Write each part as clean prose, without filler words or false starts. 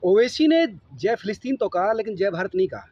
ओवैसी ने जय फिलिस्तीन तो कहा लेकिन जय भारत नहीं कहा।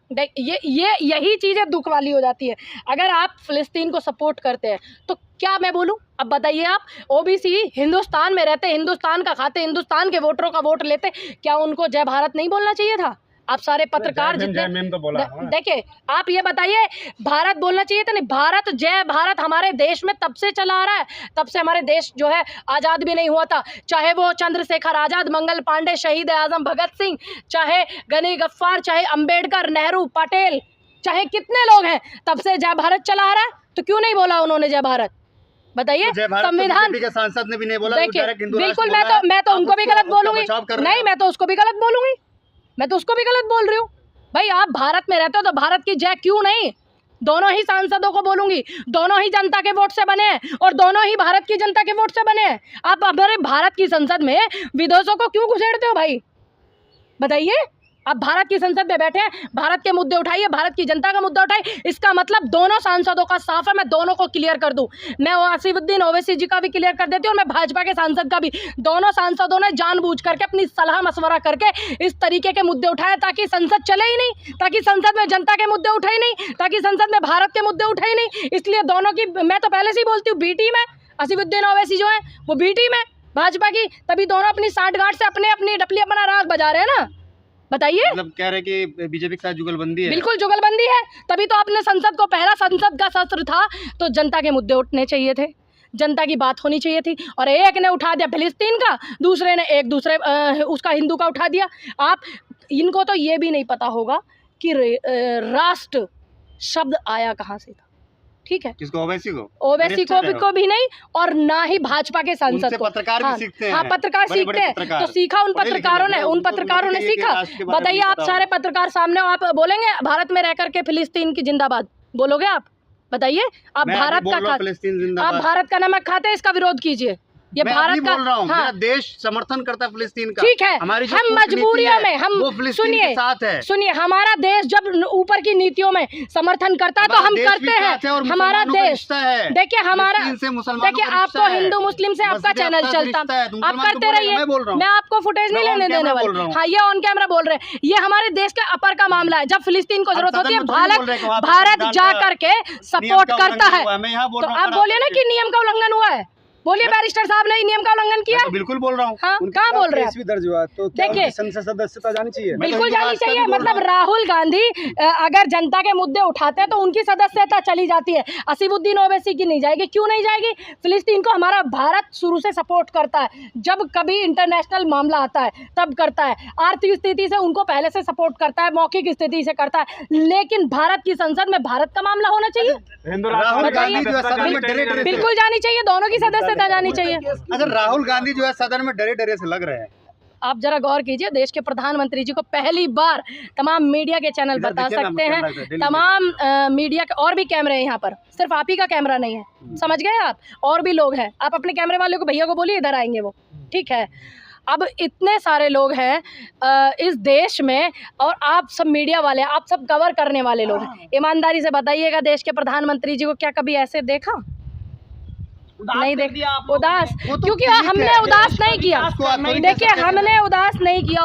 यही चीज़ें दुख वाली हो जाती है। अगर आप फिलिस्तीन को सपोर्ट करते हैं तो क्या मैं बोलूं? अब बताइए आप, ओबीसी हिंदुस्तान में रहते, हिंदुस्तान का खाते, हिंदुस्तान के वोटरों का वोट लेते, क्या उनको जय भारत नहीं बोलना चाहिए था? आप सारे पत्रकार जितने तो बोला देखिए, आप ये बताइए, भारत बोलना चाहिए था नहीं? भारत, जय भारत हमारे देश में तब से चला आ रहा है, तब से हमारे देश जो है आज़ाद भी नहीं हुआ था। चाहे वो चंद्रशेखर आज़ाद, मंगल पांडे, शहीद आजम भगत सिंह, चाहे गनी गफ्फार, चाहे अंबेडकर, नेहरू, पटेल, चाहे कितने लोग हैं, तब से जय भारत चला आ रहा है। तो क्यों नहीं बोला उन्होंने जय भारत? बताइए। संविधान के सांसद ने भी नहीं बोला। देखिए, बिल्कुल मैं तो उनको भी गलत बोलूंगी। नहीं, मैं तो उसको भी गलत बोलूंगी, मैं तो उसको भी गलत बोल रही हूँ। भाई आप भारत में रहते हो तो भारत की जय क्यों नहीं? दोनों ही सांसदों को बोलूंगी, दोनों ही जनता के वोट से बने हैं और दोनों ही भारत की जनता के वोट से बने हैं। आप हमारे भारत की संसद में विदेशों को क्यों घुसेड़ते हो भाई? बताइए। आप भारत की संसद में बैठे हैं, भारत के मुद्दे उठाइए, भारत की जनता का मुद्दा उठाइए। इसका मतलब दोनों सांसदों का साफ है। मैं दोनों को क्लियर कर दूं, मैं असीमुद्दीन ओवैसी जी का भी क्लियर कर देती हूँ और मैं भाजपा के सांसद का भी। दोनों सांसदों ने जानबूझ करके अपनी सलाह मशवरा करके इस तरीके के मुद्दे उठाए ताकि संसद चले ही नहीं, ताकि संसद में जनता के मुद्दे उठे ही नहीं, ताकि संसद में भारत के मुद्दे उठे ही नहीं। इसलिए दोनों की, मैं तो पहले से ही बोलती हूँ, बी टीम है। असीमुद्दीन ओवैसी जो है वो बी टीम है भाजपा की, तभी दोनों अपनी साठगांठ से अपनी डपली अपना राग बजा रहे हैं ना। बताइए। मतलब कह रहे कि बीजेपी के साथ जुगलबंदी है। बिल्कुल जुगलबंदी है, तभी तो आपने संसद को, पहला संसद का सत्र था तो जनता के मुद्दे उठने चाहिए थे, जनता की बात होनी चाहिए थी। और एक ने उठा दिया फिलिस्तीन का, दूसरे ने एक दूसरे उसका हिंदू का उठा दिया। आप इनको तो ये भी नहीं पता होगा कि राष्ट्र शब्द आया कहाँ से था। ठीक है, किसको? ओवैसी को? ओवैसी को भी नहीं, और ना ही भाजपा के सांसद को। पत्रकार भी सीखते हैं। हाँ, पत्रकार सीखते हैं। तो सीखा उन पत्रकारों ने सीखा। बताइए, आप सारे पत्रकार सामने, आप बोलेंगे भारत में रह करके फिलिस्तीन की जिंदाबाद बोलोगे आप? बताइए। आप भारत का नमक खाते हैं, इसका विरोध कीजिए। ये भारत का, हाँ, देश समर्थन करता है फिलिस्तीन का। ठीक है, हम मजबूरियों में, हम सुनिए, हमारा देश जब ऊपर की नीतियों में समर्थन करता है तो हम करते हैं। हमारा देश, देखिए हमारा, देखिए आपको हिंदू मुस्लिम से आपका चैनल चलता, आप करते रहिए, मैं आपको फुटेज नहीं लेने देने वाला। हाँ, ये ऑन कैमरा बोल रहे हैं। ये हमारे देश के अपर का मामला है। जब फिलिस्तीन को जरूरत होती है भारत जा करके सपोर्ट करता है। तो आप बोलिए ना कि नियम का उल्लंघन हुआ है। बोलिए, बैरिस्टर साहब ने नियम का उल्लंघन किया? तो बिल्कुल बोल रहा हूँ। हाँ, कहाँ बोल रहे हैं? भी दर्ज हुआ तो देखिए, संसद सदस्यता जानी चाहिए। बिल्कुल जानी चाहिए। मतलब राहुल गांधी अगर जनता के मुद्दे उठाते हैं तो उनकी सदस्यता चली जाती है, असीमुद्दीन ओवैसी की नहीं जाएगी। क्यों नहीं जाएगी? फिलिस्तीन को हमारा भारत शुरू से सपोर्ट करता है, जब कभी इंटरनेशनल मामला आता है तब करता है, आर्थिक स्थिति से उनको पहले से सपोर्ट करता है, मौखिक स्थिति से करता है। लेकिन भारत की संसद में भारत का मामला होना चाहिए, बिल्कुल जानी चाहिए, दोनों की सदस्यता जानी चाहिए। अगर राहुल गांधी जो है सदन में डरे डरे से लग रहे हैं, आप जरा गौर कीजिए, देश के प्रधानमंत्री जी को पहली बार तमाम मीडिया के चैनल बता सकते हैं, तमाम मीडिया के और भी कैमरे हैं यहाँ पर, सिर्फ आप ही का कैमरा नहीं है, समझ गए आप? और भी लोग हैं। आप अपने कैमरे वाले को, भैया को बोलिए इधर आएंगे वो, ठीक है? अब इतने सारे लोग हैं इस देश में और आप सब मीडिया वाले, आप सब कवर करने वाले लोग हैं। ईमानदारी से बताइएगा, देश के प्रधानमंत्री जी को क्या कभी ऐसे देखा? नहीं देख उदास, क्योंकि हमने उदास नहीं किया। देखिए, हमने उदास नहीं किया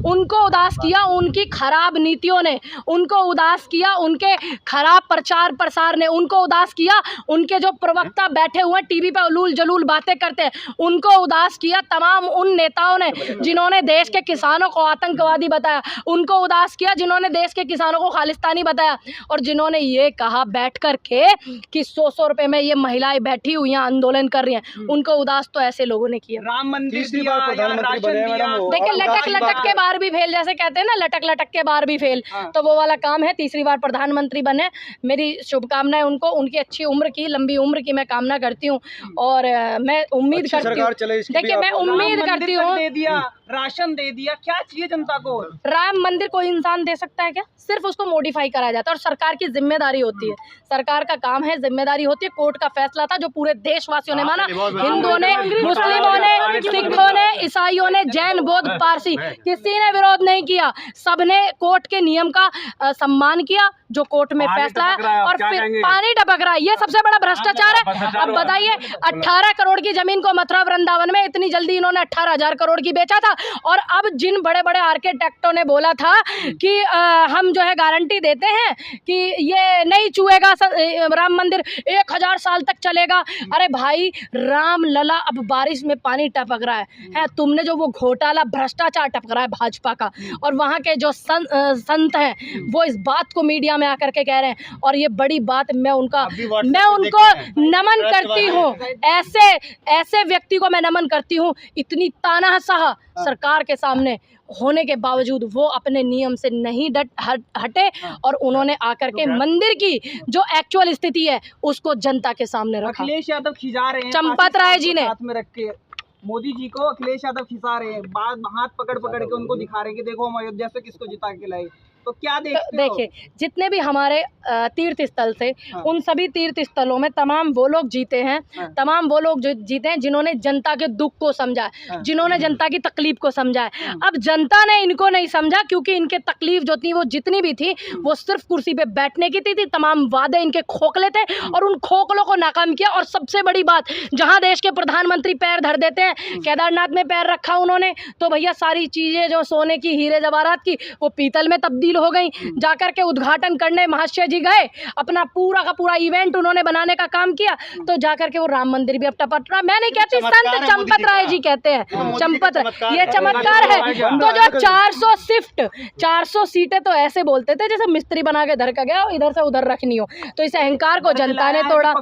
उनको उदास किया उनकी खराब नीतियों ने, उनको उदास किया उनके खराब प्रचार प्रसार ने, उनको उदास किया उनके जो प्रवक्ता बैठे हुए टीवी पे उलूल जलूल बातें करते हैं, उनको उदास किया तमाम उन नेताओं ने जिन्होंने देश के किसानों को आतंकवादी बताया, उनको उदास किया जिन्होंने देश के किसानों को खालिस्तानी बताया, और जिन्होंने ये कहा बैठ कर के कि 100 रुपए में ये महिलाएं बैठी हुई हैं आंदोलन कर रही हैं, उनको उदास तो ऐसे लोगों ने किया। राम मंदिर दिया, राशन दिया। देखिए, लटक लटक के बार भी फेल, जैसे कहते हैं ना, लटक लटक के बार भी फेल, तो वो वाला काम है। तीसरी बार प्रधानमंत्री बने, मेरी शुभकामनाएं उनको, उनकी अच्छी उम्र की, लंबी उम्र की मैं कामना करती हूँ। और मैं उम्मीद करती हूँ, देखिए मैं उम्मीद करती हूँ, दे दिया, राशन दे दिया, क्या चाहिए जनता को? राम मंदिर कोई इंसान दे सकता है क्या? सिर्फ उसको मॉडिफाई कराया जाता है, और सरकार की जिम्मेदारी होती है, सरकार का काम है, जिम्मेदारी होती है। कोर्ट का फैसला था जो पूरे देशवासियों ने माना, हिंदुओं ने, मुस्लिमों ने, सिखों ने, ईसाइयों ने, जैन, बौद्ध, पारसी, किसी ने विरोध नहीं किया, सबने कोर्ट के नियम का सम्मान किया जो कोर्ट में फैसला है। और फिर पानी टपक रहा है, ये सबसे बड़ा भ्रष्टाचार है। अब बताइए, 18 करोड़ की जमीन को मथुरा वृंदावन में इतनी जल्दी इन्होंने 18,000 करोड़ की बेचा था, और अब जिन बड़े बड़े आर्किटेक्टों ने बोला था कि हम जो है गारंटी देते हैं कि ये नहीं छुएगा राम मंदिर, 1000 साल तक चलेगा। अरे भाई, राम लला अब बारिश में पानी टपक रहा है तुमने जो वो घोटाला भ्रष्टाचार टपक रहा है भाजपा का, और वहाँ के जो संत हैं वो इस बात को मीडिया में आकर के कह रहे हैं। और ये बड़ी बात, मैं उनको नमन करती हूँ, ऐसे व्यक्ति को मैं नमन करती हूँ। इतनी तानाशाह सरकार के सामने होने के बावजूद वो अपने नियम से नहीं हटे और उन्होंने आकर के मंदिर की जो एक्चुअल स्थिति है उसको जनता के सामने रखा। अखिलेश यादव खिजा रहे हैं चंपत राय जी ने साथ में रख के, मोदी जी को अखिलेश यादव खिसा रहे हैं, हाथ पकड़ के उनको दिखा रहे हैं कि देखो हम अयोध्या से किसको जिता के लाए। तो क्या देखिए, जितने भी हमारे तीर्थ स्थल थे उन सभी तीर्थ स्थलों में तमाम वो लोग जीते हैं, तमाम वो लोग जीते हैं जिन्होंने जनता के दुख को समझा है, जिन्होंने जनता की तकलीफ को समझा है। अब जनता ने इनको नहीं समझा क्योंकि इनके तकलीफ जो थी वो जितनी भी थी वो सिर्फ कुर्सी पे बैठने की थी। तमाम वादे इनके खोखले थे और उन खोखलों को नाकाम किया। और सबसे बड़ी बात, जहाँ देश के प्रधानमंत्री पैर धर देते हैं, केदारनाथ में पैर रखा उन्होंने तो भैया सारी चीज़ें जो सोने की, हीरे जवाहरात की, वो पीतल में तब्दील हो गई। जाकर के उद्घाटन करने महाशय जी गए, अपना पूरा का पूरा इवेंट उन्होंने बनाने का काम किया, तो जाकर के वो राम मंदिर भी अब टपट रहा। मैं नहीं कहती, संत चंपत राय जी कहते हैं, चंपत ये चमत्कार है। तो जो 400 सीटें तो ऐसे बोलते थे जैसे मिस्त्री बना के धर का गया इधर से उधर रखनी हो, तो इस अहंकार को जनता ने तोड़ा।